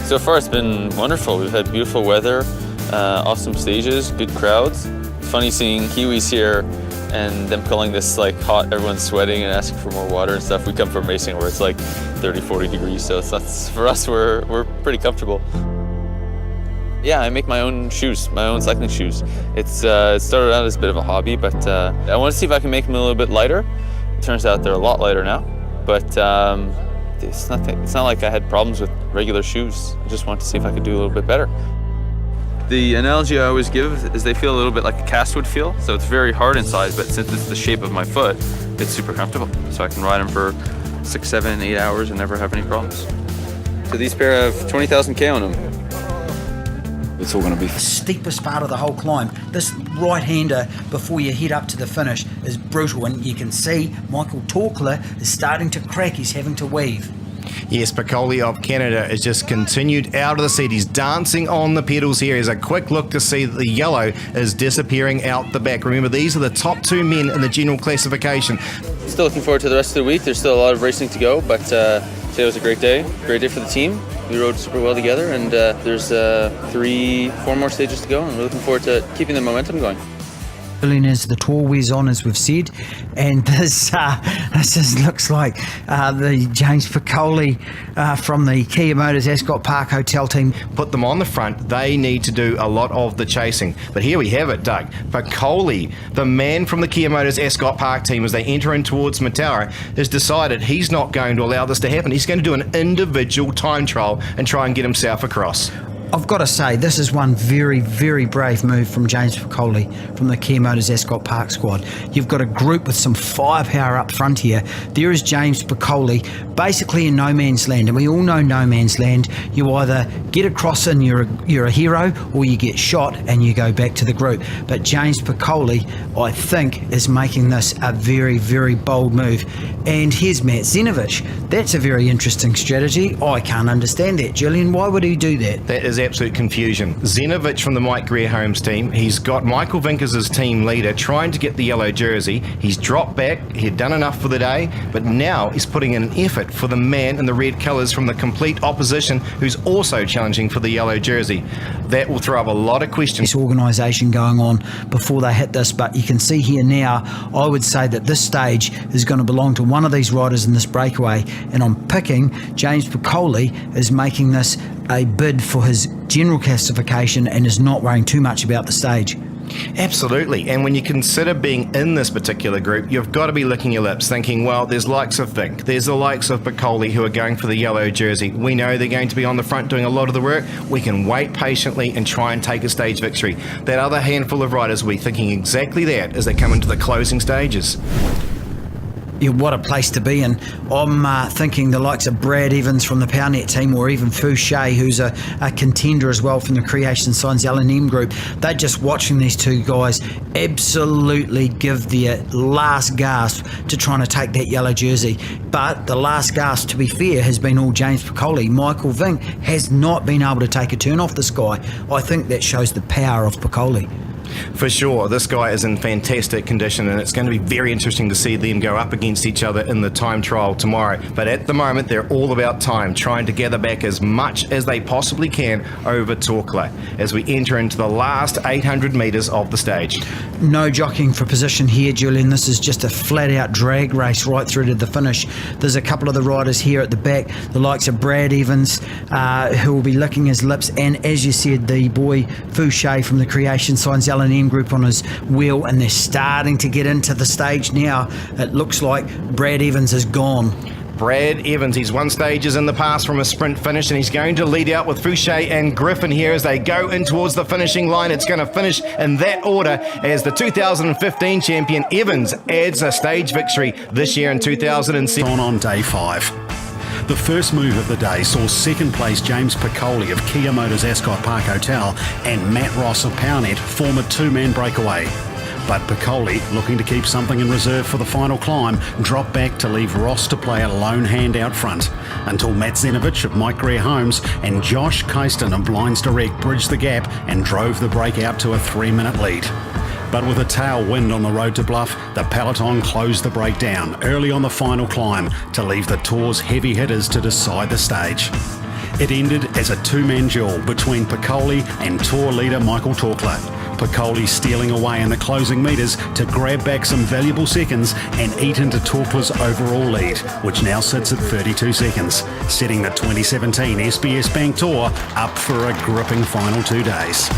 So far it's been wonderful. We've had beautiful weather, awesome stages, good crowds. It's funny seeing Kiwis here and them calling this like hot, everyone's sweating and asking for more water and stuff. We come from racing where it's like 30, 40 degrees, so that's, for us, we're pretty comfortable. Yeah, I make my own shoes, my own cycling shoes. It started out as a bit of a hobby, but I want to see if I can make them a little bit lighter. It turns out they're a lot lighter now, but it's not like I had problems with regular shoes. I just wanted to see if I could do a little bit better. The analogy I always give is they feel a little bit like a cast would feel. So it's very hard inside, but since it's the shape of my foot, it's super comfortable. So I can ride them for 6, 7, 8 hours and never have any problems. So these pair have 20,000 K on them. It's all going to be the steepest part of the whole climb. This right-hander before you head up to the finish is brutal, and you can see Michael Torkler is starting to crack. He's having to weave. Yes, Piccoli of Canada has just continued out of the seat. He's dancing on the pedals here. Here's a quick look to see that the yellow is disappearing out the back. Remember, these are the top 2 men in the general classification. Still looking forward to the rest of the week. There's still a lot of racing to go, but today was a great day for the team. We rode super well together, and there's 3, 4 more stages to go, and we're looking forward to keeping the momentum going. As the tour wears on, as we've said, and this just looks like the James Piccoli from the Kia Motors Ascot Park Hotel team. Put them on the front. They need to do a lot of the chasing. But here we have it, Doug. Piccoli, the man from the Kia Motors Ascot Park team, as they enter in towards Mataura, has decided he's not going to allow this to happen. He's going to do an individual time trial and try and get himself across. I've got to say, this is one very, very brave move from James Piccoli from the Kia Motors Ascot Park squad. You've got a group with some firepower up front here. There is James Piccoli, basically in no man's land, and we all know no man's land. You either get across and you're a hero, or you get shot and you go back to the group. But James Piccoli, I think, is making this a very, very bold move. And here's Matt Zenovich. That's a very interesting strategy. I can't understand that, Julian. Why would he do that? That is absolute confusion. Zenovich from the Mike Greer Homes team, he's got Michael Vinkers as team leader trying to get the yellow jersey. He's dropped back, he'd done enough for the day, but now he's putting in an effort for the man in the red colours from the complete opposition who's also challenging for the yellow jersey. That will throw up a lot of questions. This organisation going on before they hit this, but you can see here now, I would say that this stage is going to belong to one of these riders in this breakaway, and I'm picking James Piccoli is making this a bid for his general classification and is not worrying too much about the stage. Absolutely, and when you consider being in this particular group, you've got to be licking your lips thinking, well, there's likes of Vink, there's the likes of Piccoli who are going for the yellow jersey. We know they're going to be on the front doing a lot of the work. We can wait patiently and try and take a stage victory. That other handful of riders will be thinking exactly that as they come into the closing stages. Yeah, what a place to be in. I'm thinking the likes of Brad Evans from the Powernet team, or even Fouché, who's a contender as well from the Creation Signs L&M group. They're just watching these two guys absolutely give their last gasp to trying to take that yellow jersey. But the last gasp, to be fair, has been all James Piccoli. Michael Vink has not been able to take a turn off this guy. I think that shows the power of Piccoli. For sure, this guy is in fantastic condition, and it's going to be very interesting to see them go up against each other in the time trial tomorrow. But at the moment, they're all about time, trying to gather back as much as they possibly can over Torkler as we enter into the last 800 metres of the stage. No jockeying for position here, Julian. This is just a flat-out drag race right through to the finish. There's a couple of the riders here at the back, the likes of Brad Evans, who will be licking his lips, and as you said, the boy Fouché from the Creation Signs L&M group on his wheel, and they're starting to get into the stage now. It looks like Brad Evans is gone. Brad Evans, he's won stages in the past from a sprint finish, and he's going to lead out with Fouché and Griffin here as they go in towards the finishing line. It's going to finish in that order as the 2015 champion Evans adds a stage victory this year in 2007. On day 5. The first move of the day saw second place James Piccoli of Kia Motors Ascot Park Hotel and Matt Ross of Powernet form a two-man breakaway. But Piccoli, looking to keep something in reserve for the final climb, dropped back to leave Ross to play a lone hand out front, until Matt Zenovich of Mike Greer Homes and Josh Keiston of Blinds Direct bridged the gap and drove the break out to a 3-minute lead. But with a tailwind on the road to Bluff, the peloton closed the break down early on the final climb to leave the Tour's heavy hitters to decide the stage. It ended as a two-man duel between Piccoli and Tour leader Michael Torkler. Piccoli stealing away in the closing metres to grab back some valuable seconds and eat into Torkler's overall lead, which now sits at 32 seconds, setting the 2017 SBS Bank Tour up for a gripping final 2 days.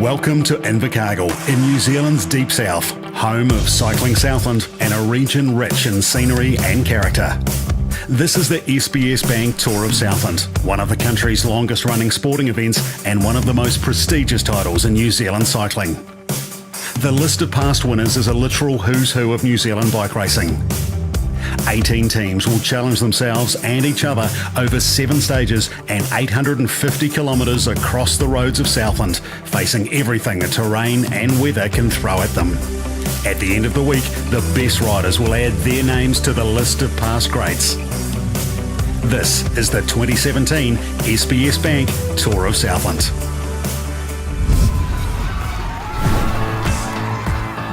Welcome to Invercargill in New Zealand's deep south, home of Cycling Southland and a region rich in scenery and character. This is the SBS Bank Tour of Southland, one of the country's longest running sporting events and one of the most prestigious titles in New Zealand cycling. The list of past winners is a literal who's who of New Zealand bike racing. 18 teams will challenge themselves and each other over 7 stages and 850 kilometres across the roads of Southland, facing everything the terrain and weather can throw at them. At the end of the week, the best riders will add their names to the list of past greats. This is the 2017 SBS Bank Tour of Southland.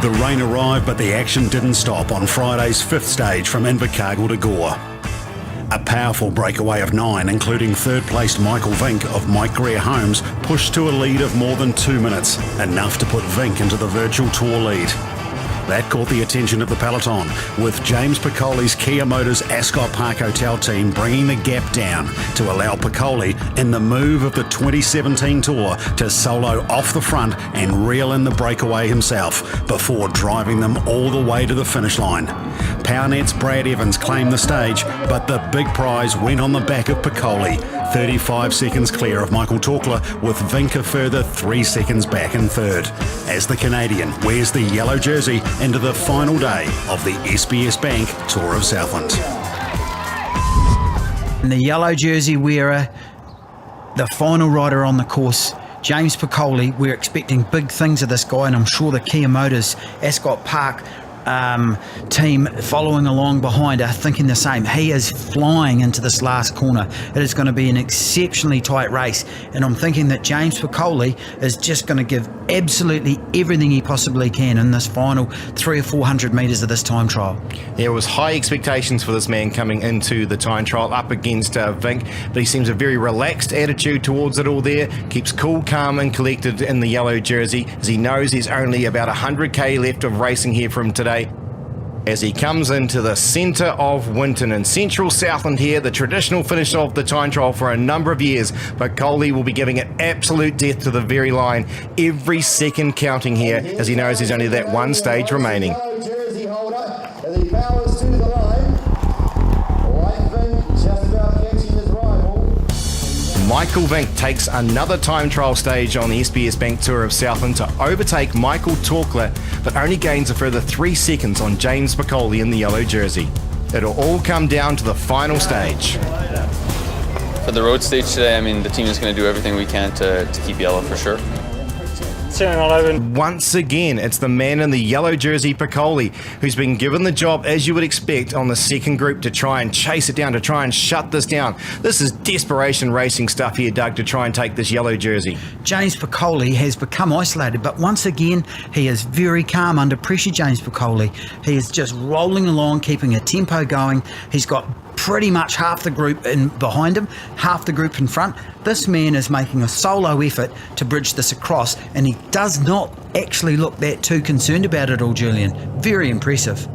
The rain arrived, but the action didn't stop on Friday's 5th stage from Invercargill to Gore. A powerful breakaway of 9, including third-placed Michael Vink of Mike Greer Homes, pushed to a lead of more than 2 minutes, enough to put Vink into the virtual tour lead. That caught the attention of the peloton, with James Piccoli's Kia Motors Ascot Park Hotel team bringing the gap down to allow Piccoli, in the move of the 2017 Tour, to solo off the front and reel in the breakaway himself before driving them all the way to the finish line. PowerNet's Brad Evans claimed the stage, but the big prize went on the back of Piccoli, 35 seconds clear of Michael Torkler, with Vink a further 3 seconds back in third, as the Canadian wears the yellow jersey into the final day of the SBS Bank Tour of Southland. And the yellow jersey wearer, the final rider on the course, James Piccoli. We're expecting big things of this guy, and I'm sure the Kia Motors Ascot Park team following along behind are thinking the same. He is flying into this last corner. It is going to be an exceptionally tight race, and I'm thinking that James Piccoli is just going to give absolutely everything he possibly can in this final 300 or 400 metres of this time trial. There was high expectations for this man coming into the time trial up against Vink, but he seems a very relaxed attitude towards it all there, keeps cool, calm and collected in the yellow jersey, as he knows he's only about 100k left of racing here from today, as he comes into the centre of Winton in central Southland here, the traditional finish of the time trial for a number of years. But Piccoli will be giving it absolute death to the very line, every second counting here, as he knows there's only that one stage remaining. Jersey holder as he powers to the line. White Vink just about catching his rival. Michael Vink takes another time trial stage on the SBS Bank Tour of Southland to overtake Michael Torkler, but only gains a further 3 seconds on James Piccoli in the yellow jersey. It'll all come down to the final stage. For the road stage today, I mean, the team is going to do everything we can to keep yellow for sure. Once again, it's the man in the yellow jersey, Piccoli, who's been given the job, as you would expect, on the second group to try and chase it down, to try and shut this down. This is desperation racing stuff here, Doug, to try and take this yellow jersey. James Piccoli has become isolated, but once again, he is very calm under pressure, James Piccoli. He is just rolling along, keeping a tempo going. He's got pretty much half the group in behind him, half the group in front. This man is making a solo effort to bridge this across, and he does not actually look that too concerned about it all, Julian. Very impressive.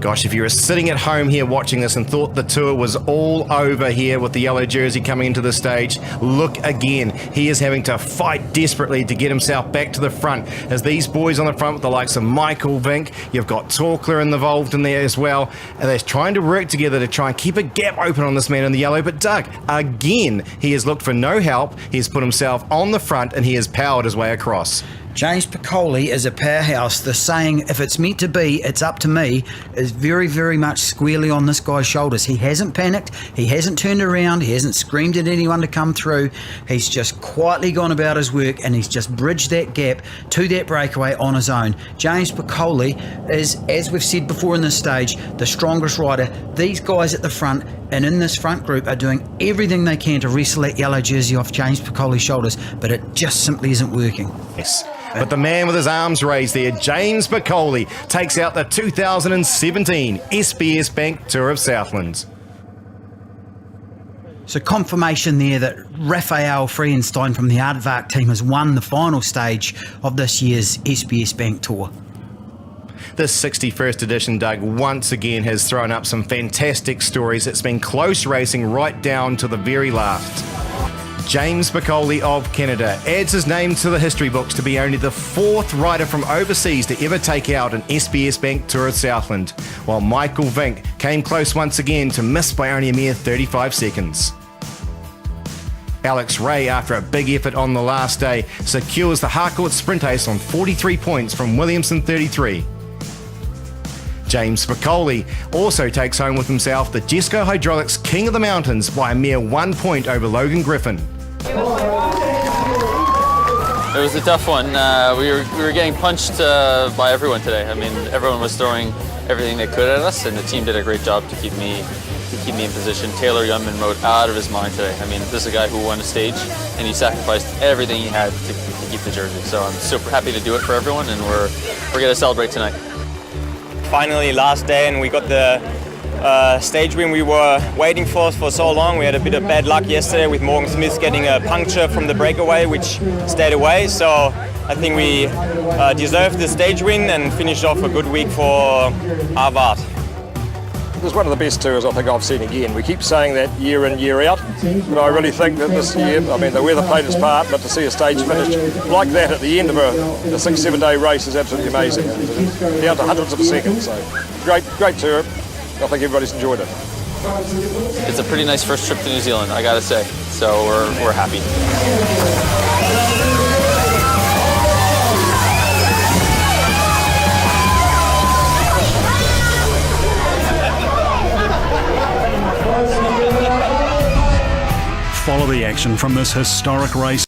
Gosh, if you were sitting at home here watching this and thought the tour was all over here with the yellow jersey coming into the stage, look again. He is having to fight desperately to get himself back to the front, as these boys on the front with the likes of Michael Vink, you've got Torkler involved in there as well, and they're trying to work together to try and keep a gap open on this man in the yellow. But Doug, again, he has looked for no help. He has put himself on the front and he has powered his way across. James Piccoli is a powerhouse. The saying, if it's meant to be, it's up to me, is very, very much squarely on this guy's shoulders. He hasn't panicked. He hasn't turned around. He hasn't screamed at anyone to come through. He's just quietly gone about his work, and he's just bridged that gap to that breakaway on his own. James Piccoli is, as we've said before in this stage, the strongest rider. These guys at the front and in this front group are doing everything they can to wrestle that yellow jersey off James Piccoli's shoulders, but it just simply isn't working. Yes. But the man with his arms raised there, James Piccoli, takes out the 2017 SBS Bank Tour of Southland. So confirmation there that Raphael Friedenstein from the Aardvark team has won the final stage of this year's SBS Bank Tour. This 61st edition, Doug, once again has thrown up some fantastic stories. It's been close racing right down to the very last. James Piccoli of Canada adds his name to the history books to be only the 4th rider from overseas to ever take out an SBS Bank Tour of Southland, while Michael Vink came close once again to miss by only a mere 35 seconds. Alex Ray, after a big effort on the last day, secures the Harcourt Sprint Ace on 43 points from Williamson 33. James Piccoli also takes home with himself the Jesco Hydraulics King of the Mountains by a mere 1 point over Logan Griffin. It was a tough one. We were getting punched by everyone today. I mean, everyone was throwing everything they could at us, and the team did a great job to keep me in position. Taylor Youngman rode out of his mind today. I mean, this is a guy who won a stage, and he sacrificed everything he had to keep the jersey. So I'm super happy to do it for everyone, and we're going to celebrate tonight. Finally, last day, and we got the stage win we were waiting for so long. We had a bit of bad luck yesterday with Morgan Smith getting a puncture from the breakaway, which stayed away. So I think we deserved the stage win and finished off a good week for Aardvark. It was one of the best tours I think I've seen again. We keep saying that year in, year out, but I really think that this year, I mean, the weather played its part, but to see a stage finish like that at the end of a 6-7 day race is absolutely amazing. Down to hundreds of seconds, so great tour. I think everybody's enjoyed it. It's a pretty nice first trip to New Zealand, I gotta say, so we're happy. Follow the action from this historic race